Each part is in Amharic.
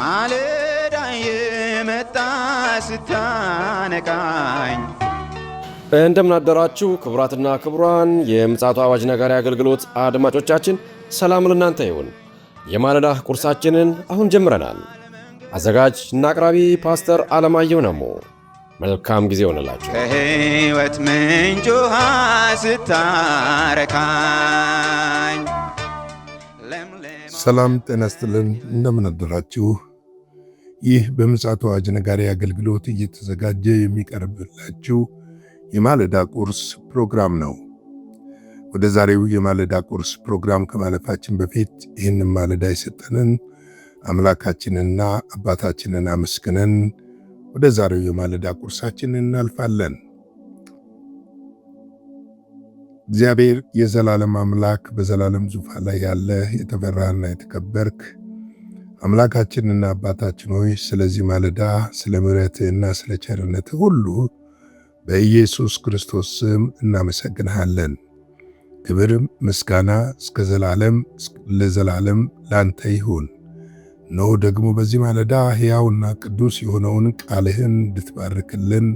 ማለዳ የመጣ ስታነቃኝ። እንደምን አደራችሁ ክቡራትና ክቡራን የምፅዓቱ አዋጅ ነጋሪ አገልግሎት አድማጮቻችን፣ ሰላም ለእናንተ ይሁን። የማለዳ ቁርሳችንን አሁን ጀምረናል። አዘጋጅ እና አቅራቢ ፓስተር አለማየሁ ነሞ። መልካም ጊዜ ሆነላችሁ። ከሕይወት ምንጭ ውሃ ስታረካኝ። ሰላም ጤና ይስጥልን። እንደምን አደራችሁ። ይህ በምፅዓቱ አዋጅ ነጋሪ አገልግሎት እየተዘጋጀ የሚቀርብላችሁ የማለዳ ቁርስ ፕሮግራም ነው። ወደ ዛሬው የማለዳ ቁርስ ፕሮግራም ከማለፋችን በፊት ይህንን ማለዳ የሰጠንን አምላካችንና አባታችንን አመስግነን ወደ ዛሬው የማለዳ ቁርሳችን እናልፋለን። እግዚአብሔር የዘላለም አምላክ በዘላለም ዙፋን ላይ ያለ የተፈራህና የተከበርክ አምላካችንና አባታችን ሆይ ስለዚህ ማለዳ ስለ ምሕረትህና ስለ ቸርነትህ ሁሉ በኢየሱስ ክርስቶስ ስም እናመሰግንሃለን። ክብር ምስጋና እስከ ዘላለም ለዘላለም ላንተ ይሁን። እነሆ ደግሞ በዚህ ማለዳ ሕያውና ቅዱስ የሆነውን ቃልህን እንድትባርክልን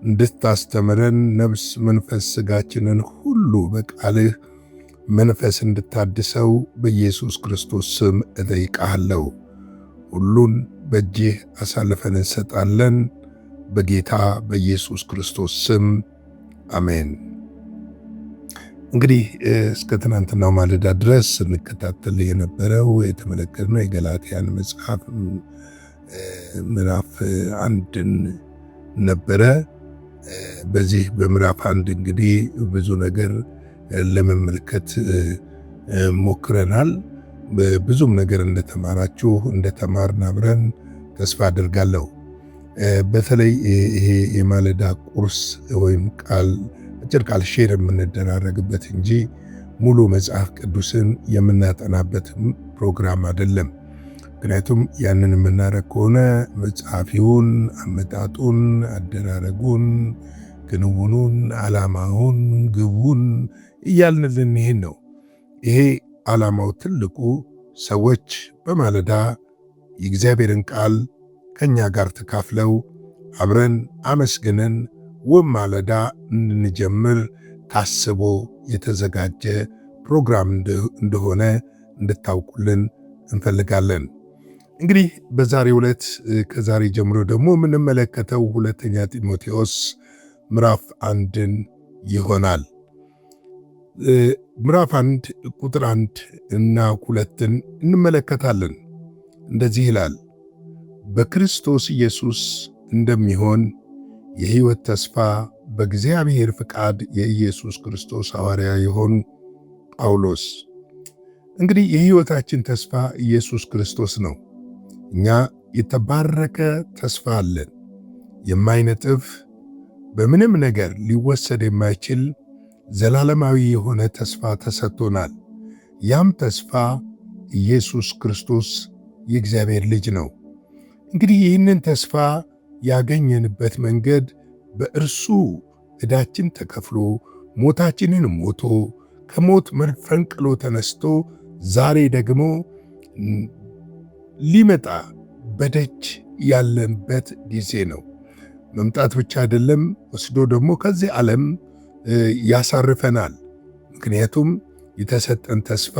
እንድታስተምረን፣ ነፍስ መንፈስ ሥጋችንን ሁሉ በቃልህ መንፈስ እንድታድሰው በኢየሱስ ክርስቶስ ስም እጠይቃለሁ። ሁሉን በእጅህ አሳልፈን እንሰጣለን። በጌታ በኢየሱስ ክርስቶስ ስም አሜን። እንግዲህ እስከ ትናንትናው ማለዳ ድረስ ስንከታተል የነበረው የተመለከትነው የገላትያን መጽሐፍ ምዕራፍ 1ን ነበረ። በዚህ በምዕራፍ 1 እንግዲህ ብዙ ነገር ለመመልከት ሞክረናል። ብዙም ነገር እንደተማራችሁ እንደተማርን አብረን ተስፋ አድርጋለሁ። በተለይ ይሄ የማለዳ ቁርስ ወይም አጭር ቃል ሼር የምንደራረግበት እንጂ ሙሉ መጽሐፍ ቅዱስን የምናጠናበት ፕሮግራም አይደለም። ምክንያቱም ያንን የምናደርግ ከሆነ መጽሐፊውን፣ አመጣጡን፣ አደራረጉን፣ ክንውኑን፣ ዓላማውን፣ ግቡን እያልን ልንሄድ ነው። ይሄ ዓላማው ትልቁ ሰዎች በማለዳ የእግዚአብሔርን ቃል ከኛ ጋር ተካፍለው አብረን አመስግነን ውብ ማለዳ እንድንጀምር ታስቦ የተዘጋጀ ፕሮግራም እንደሆነ እንድታውቁልን እንፈልጋለን። እንግዲህ በዛሬው ዕለት ከዛሬ ጀምሮ ደግሞ የምንመለከተው ሁለተኛ ጢሞቴዎስ ምዕራፍ 1ን ይሆናል። ምዕራፍ 1 ቁጥር 1 እና 2ን እንመለከታለን። እንደዚህ ይላል፣ በክርስቶስ ኢየሱስ እንደሚሆን የሕይወት ተስፋ በእግዚአብሔር ፍቃድ የኢየሱስ ክርስቶስ ሐዋርያ የሆን ጳውሎስ። እንግዲህ የሕይወታችን ተስፋ ኢየሱስ ክርስቶስ ነው። እኛ የተባረከ ተስፋ አለን። የማይነጥፍ በምንም ነገር ሊወሰድ የማይችል ዘላለማዊ የሆነ ተስፋ ተሰጥቶናል። ያም ተስፋ ኢየሱስ ክርስቶስ የእግዚአብሔር ልጅ ነው። እንግዲህ ይህንን ተስፋ ያገኘንበት መንገድ በእርሱ ዕዳችን ተከፍሎ ሞታችንን ሞቶ ከሞት ፈንቅሎ ተነስቶ ዛሬ ደግሞ ሊመጣ በደጅ ያለንበት ጊዜ ነው። መምጣት ብቻ አይደለም፣ ወስዶ ደግሞ ከዚህ ዓለም ያሳርፈናል። ምክንያቱም የተሰጠን ተስፋ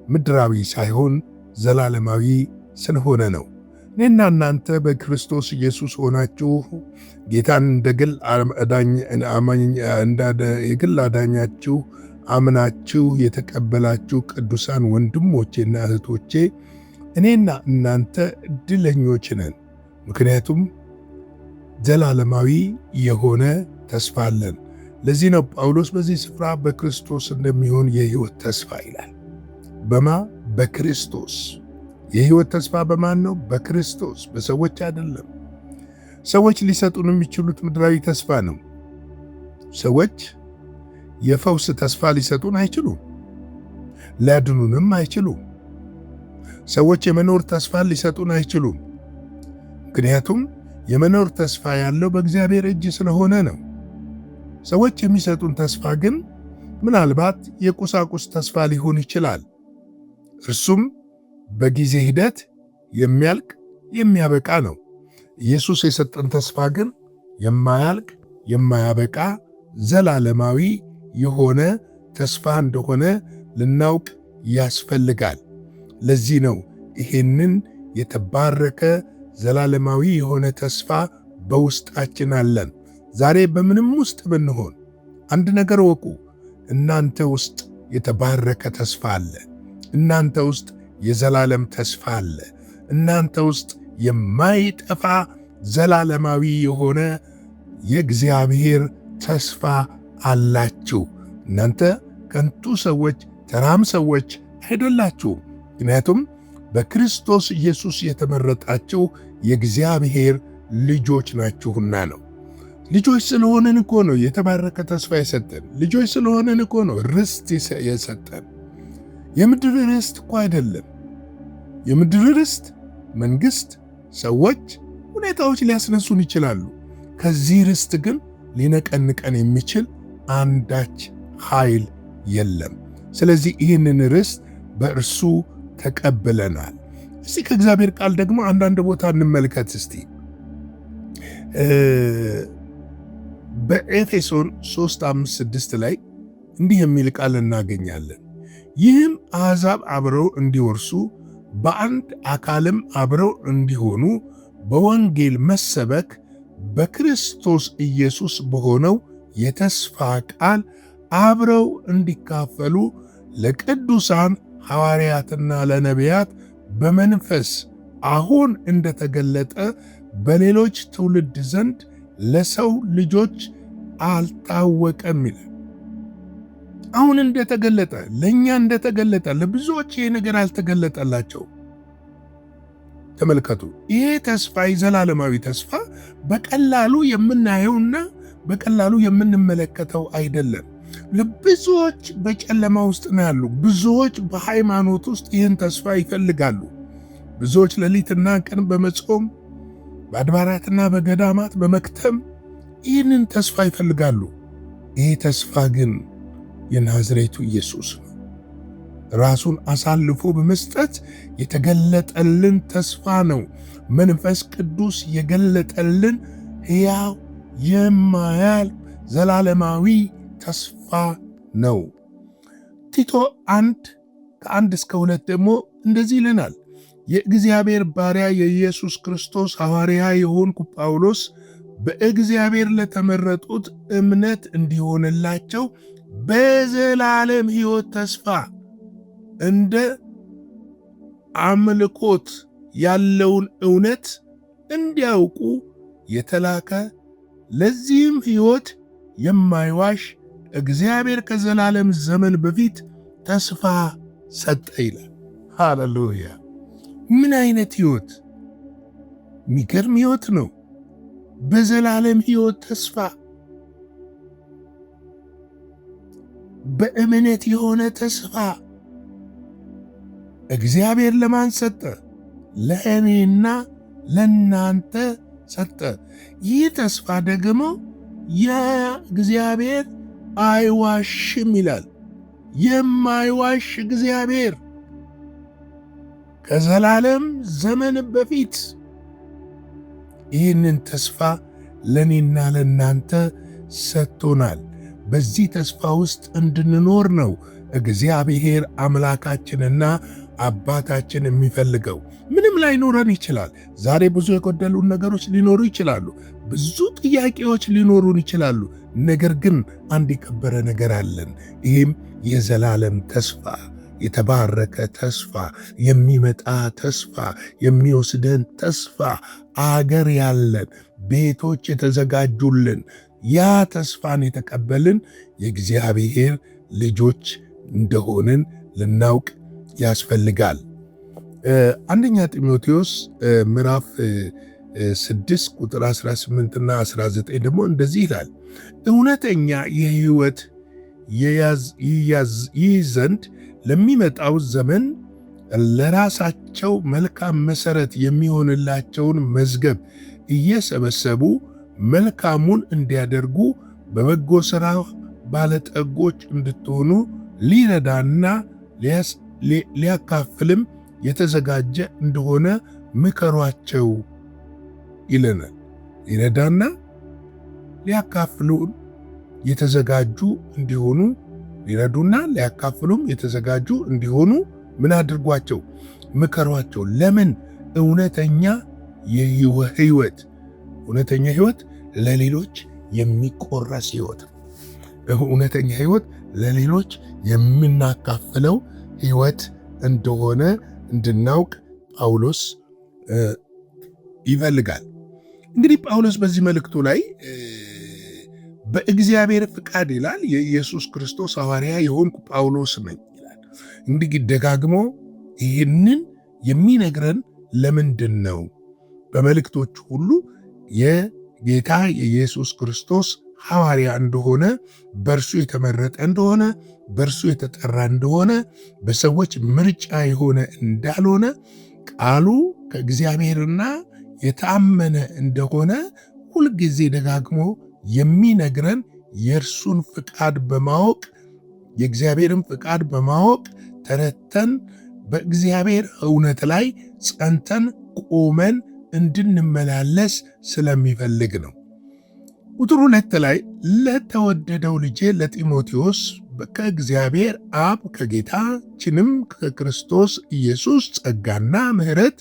ምድራዊ ሳይሆን ዘላለማዊ ስለሆነ ነው። እኔና እናንተ በክርስቶስ ኢየሱስ ሆናችሁ ጌታን የግል አዳኛችሁ አምናችሁ የተቀበላችሁ ቅዱሳን ወንድሞቼና እህቶቼ፣ እኔና እናንተ ዕድለኞች ነን። ምክንያቱም ዘላለማዊ የሆነ ተስፋ አለን። ለዚህ ነው ጳውሎስ በዚህ ስፍራ በክርስቶስ እንደሚሆን የሕይወት ተስፋ ይላል። በክርስቶስ የሕይወት ተስፋ በማን ነው? በክርስቶስ፣ በሰዎች አይደለም። ሰዎች ሊሰጡን የሚችሉት ምድራዊ ተስፋ ነው። ሰዎች የፈውስ ተስፋ ሊሰጡን አይችሉም፣ ሊያድኑንም አይችሉም። ሰዎች የመኖር ተስፋ ሊሰጡን አይችሉም። ምክንያቱም የመኖር ተስፋ ያለው በእግዚአብሔር እጅ ስለሆነ ነው። ሰዎች የሚሰጡን ተስፋ ግን ምናልባት የቁሳቁስ ተስፋ ሊሆን ይችላል። እርሱም በጊዜ ሂደት የሚያልቅ የሚያበቃ ነው። ኢየሱስ የሰጠን ተስፋ ግን የማያልቅ የማያበቃ ዘላለማዊ የሆነ ተስፋ እንደሆነ ልናውቅ ያስፈልጋል። ለዚህ ነው ይሄንን የተባረከ ዘላለማዊ የሆነ ተስፋ በውስጣችን አለን። ዛሬ በምንም ውስጥ ብንሆን አንድ ነገር ወቁ፣ እናንተ ውስጥ የተባረከ ተስፋ አለ። እናንተ ውስጥ የዘላለም ተስፋ አለ። እናንተ ውስጥ የማይጠፋ ዘላለማዊ የሆነ የእግዚአብሔር ተስፋ አላችሁ። እናንተ ከንቱ ሰዎች፣ ተራም ሰዎች አይደላችሁም። ምክንያቱም በክርስቶስ ኢየሱስ የተመረጣችሁ የእግዚአብሔር ልጆች ናችሁና ነው። ልጆች ስለሆንን እኮ ነው የተባረከ ተስፋ የሰጠን። ልጆች ስለሆንን እኮ ነው ርስት የሰጠን። የምድር ርስት እኮ አይደለም። የምድር ርስት መንግሥት፣ ሰዎች፣ ሁኔታዎች ሊያስነሱን ይችላሉ። ከዚህ ርስት ግን ሊነቀንቀን የሚችል አንዳች ኃይል የለም። ስለዚህ ይህንን ርስት በእርሱ ተቀብለናል። እስቲ ከእግዚአብሔር ቃል ደግሞ አንዳንድ ቦታ እንመልከት። እስቲ በኤፌሶን 3:5-6 ላይ እንዲህ የሚል ቃል እናገኛለን። ይህም አሕዛብ አብረው እንዲወርሱ በአንድ አካልም አብረው እንዲሆኑ በወንጌል መሰበክ በክርስቶስ ኢየሱስ በሆነው የተስፋ ቃል አብረው እንዲካፈሉ ለቅዱሳን ሐዋርያትና ለነቢያት በመንፈስ አሁን እንደተገለጠ በሌሎች ትውልድ ዘንድ ለሰው ልጆች አልታወቀም ይላል። አሁን እንደተገለጠ፣ ለእኛ እንደተገለጠ፣ ለብዙዎች ይሄ ነገር አልተገለጠላቸው። ተመልከቱ፣ ይሄ ተስፋ የዘላለማዊ ተስፋ በቀላሉ የምናየውና በቀላሉ የምንመለከተው አይደለም። ለብዙዎች በጨለማ ውስጥ ነው ያሉ። ብዙዎች በሃይማኖት ውስጥ ይህን ተስፋ ይፈልጋሉ። ብዙዎች ሌሊትና ቀን በመጾም በአድባራትና በገዳማት በመክተም ይህንን ተስፋ ይፈልጋሉ። ይህ ተስፋ ግን የናዝሬቱ ኢየሱስ ነው። ራሱን አሳልፎ በመስጠት የተገለጠልን ተስፋ ነው። መንፈስ ቅዱስ የገለጠልን ሕያው የማያልፍ ዘላለማዊ ተስፋ ነው። ቲቶ 1:1-2 ደግሞ እንደዚህ ይለናል። የእግዚአብሔር ባሪያ የኢየሱስ ክርስቶስ ሐዋርያ የሆንኩ ጳውሎስ በእግዚአብሔር ለተመረጡት እምነት እንዲሆንላቸው በዘላለም ሕይወት ተስፋ እንደ አምልኮት ያለውን እውነት እንዲያውቁ የተላከ ለዚህም ሕይወት የማይዋሽ እግዚአብሔር ከዘላለም ዘመን በፊት ተስፋ ሰጠ ይላል። ሃሌሉያ! ምን አይነት ሕይወት! የሚገርም ሕይወት ነው። በዘላለም ሕይወት ተስፋ፣ በእምነት የሆነ ተስፋ እግዚአብሔር ለማን ሰጠ? ለእኔና ለናንተ ሰጠ። ይህ ተስፋ ደግሞ የእግዚአብሔር አይዋሽም ይላል። የማይዋሽ እግዚአብሔር ከዘላለም ዘመን በፊት ይህንን ተስፋ ለእኔና ለናንተ ሰጥቶናል። በዚህ ተስፋ ውስጥ እንድንኖር ነው እግዚአብሔር አምላካችንና አባታችን የሚፈልገው። ምንም ላይኖረን ይችላል። ዛሬ ብዙ የጎደሉን ነገሮች ሊኖሩ ይችላሉ። ብዙ ጥያቄዎች ሊኖሩን ይችላሉ። ነገር ግን አንድ የከበረ ነገር አለን። ይህም የዘላለም ተስፋ፣ የተባረከ ተስፋ፣ የሚመጣ ተስፋ፣ የሚወስደን ተስፋ፣ አገር ያለን፣ ቤቶች የተዘጋጁልን፣ ያ ተስፋን የተቀበልን የእግዚአብሔር ልጆች እንደሆንን ልናውቅ ያስፈልጋል። አንደኛ ጢሞቴዎስ ምዕራፍ 6:18 እና 19 ደግሞ እንደዚህ ይላል። እውነተኛ የሕይወት ይይዝ ዘንድ ለሚመጣው ዘመን ለራሳቸው መልካም መሠረት የሚሆንላቸውን መዝገብ እየሰበሰቡ መልካሙን እንዲያደርጉ በበጎ ሥራ ባለጠጎች እንድትሆኑ ሊረዳና ሊያካፍልም የተዘጋጀ እንደሆነ ምከሯቸው ይለናል። ሊረዳና ሊያካፍሉን የተዘጋጁ እንዲሆኑ ሊረዱና ሊያካፍሉም የተዘጋጁ እንዲሆኑ ምን አድርጓቸው? ምከሯቸው። ለምን? እውነተኛ ህይወት ለሌሎች የሚቆረስ ህይወት፣ እውነተኛ ህይወት ለሌሎች የምናካፍለው ህይወት እንደሆነ እንድናውቅ ጳውሎስ ይፈልጋል። እንግዲህ ጳውሎስ በዚህ መልእክቱ ላይ በእግዚአብሔር ፍቃድ ይላል የኢየሱስ ክርስቶስ ሐዋርያ የሆንኩ ጳውሎስ ነኝ ይላል። እንግዲህ ደጋግሞ ይህንን የሚነግረን ለምንድን ነው? በመልእክቶች ሁሉ የጌታ የኢየሱስ ክርስቶስ ሐዋርያ እንደሆነ፣ በእርሱ የተመረጠ እንደሆነ፣ በእርሱ የተጠራ እንደሆነ፣ በሰዎች ምርጫ የሆነ እንዳልሆነ፣ ቃሉ ከእግዚአብሔርና የታመነ እንደሆነ ሁልጊዜ ደጋግሞ የሚነግረን የእርሱን ፍቃድ በማወቅ የእግዚአብሔርን ፍቃድ በማወቅ ተረተን በእግዚአብሔር እውነት ላይ ጸንተን ቆመን እንድንመላለስ ስለሚፈልግ ነው። ቁጥር 2 ላይ ለተወደደው ልጄ ለጢሞቴዎስ ከእግዚአብሔር አብ ከጌታችንም ከክርስቶስ ኢየሱስ ጸጋና ምሕረት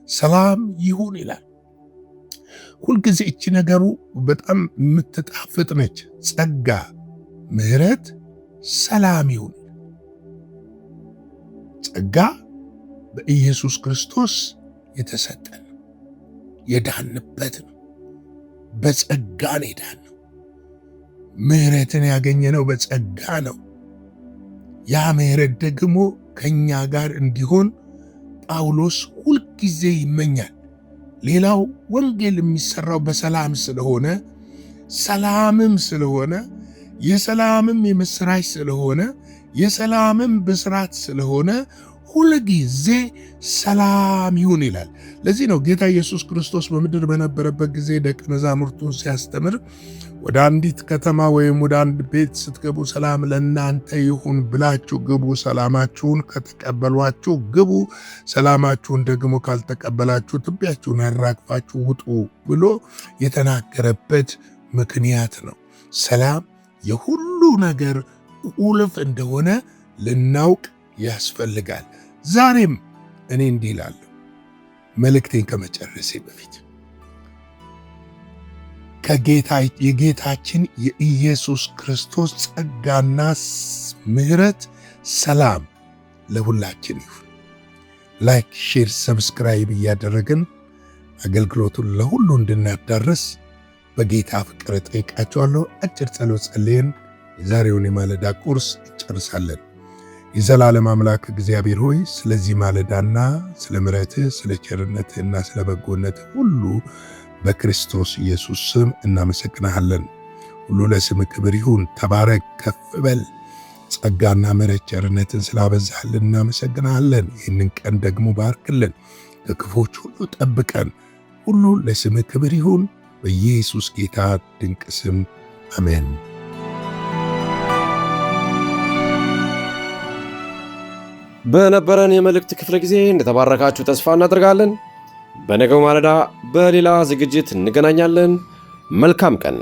ሰላም ይሁን ይላል። ሁልጊዜ እቺ ነገሩ በጣም የምትጣፍጥ ነች። ጸጋ፣ ምሕረት፣ ሰላም ይሁን። ጸጋ በኢየሱስ ክርስቶስ የተሰጠን የዳንበት ነው። በጸጋን የዳነው ምሕረትን ያገኘነው በጸጋ ነው። ያ ምሕረት ደግሞ ከኛ ጋር እንዲሆን ጳውሎስ ሁልጊዜ ይመኛል። ሌላው ወንጌል የሚሰራው በሰላም ስለሆነ የሰላምም የምስራች ስለሆነ የሰላምም ብስራት ስለሆነ ሁልጊዜ ሰላም ይሁን ይላል። ለዚህ ነው ጌታ ኢየሱስ ክርስቶስ በምድር በነበረበት ጊዜ ደቀ መዛሙርቱን ሲያስተምር ወደ አንዲት ከተማ ወይም ወደ አንድ ቤት ስትገቡ ሰላም ለእናንተ ይሁን ብላችሁ ግቡ፣ ሰላማችሁን ከተቀበሏችሁ ግቡ፣ ሰላማችሁን ደግሞ ካልተቀበላችሁ ትቢያችሁን አራግፋችሁ ውጡ ብሎ የተናገረበት ምክንያት ነው። ሰላም የሁሉ ነገር ቁልፍ እንደሆነ ልናውቅ ያስፈልጋል። ዛሬም እኔ እንዲህ እላለሁ፣ መልእክቴን ከመጨረሴ በፊት የጌታችን የኢየሱስ ክርስቶስ ጸጋና ምሕረት ሰላም ለሁላችን ይሁን። ላይክ፣ ሼር፣ ሰብስክራይብ እያደረግን አገልግሎቱን ለሁሉ እንድናዳርስ በጌታ ፍቅር ጠይቃቸዋለሁ። አጭር ጸሎት ጸልየን የዛሬውን የማለዳ ቁርስ እንጨርሳለን። የዘላለም አምላክ እግዚአብሔር ሆይ ስለዚህ ማለዳና ስለ ምሕረትህ፣ ስለ ቸርነትህና ስለ በጎነትህ ሁሉ በክርስቶስ ኢየሱስ ስም እናመሰግናለን። ሁሉ ለስምህ ክብር ይሁን። ተባረክ፣ ከፍ በል። ጸጋና ምሕረት ቸርነትን ስላበዛህልን እናመሰግናለን። ይህንን ቀን ደግሞ ባርክልን፣ ከክፎች ሁሉ ጠብቀን። ሁሉ ለስምህ ክብር ይሁን። በኢየሱስ ጌታ ድንቅ ስም አሜን። በነበረን የመልእክት ክፍለ ጊዜ እንደተባረካችሁ ተስፋ እናደርጋለን። በነገው ማለዳ በሌላ ዝግጅት እንገናኛለን። መልካም ቀን።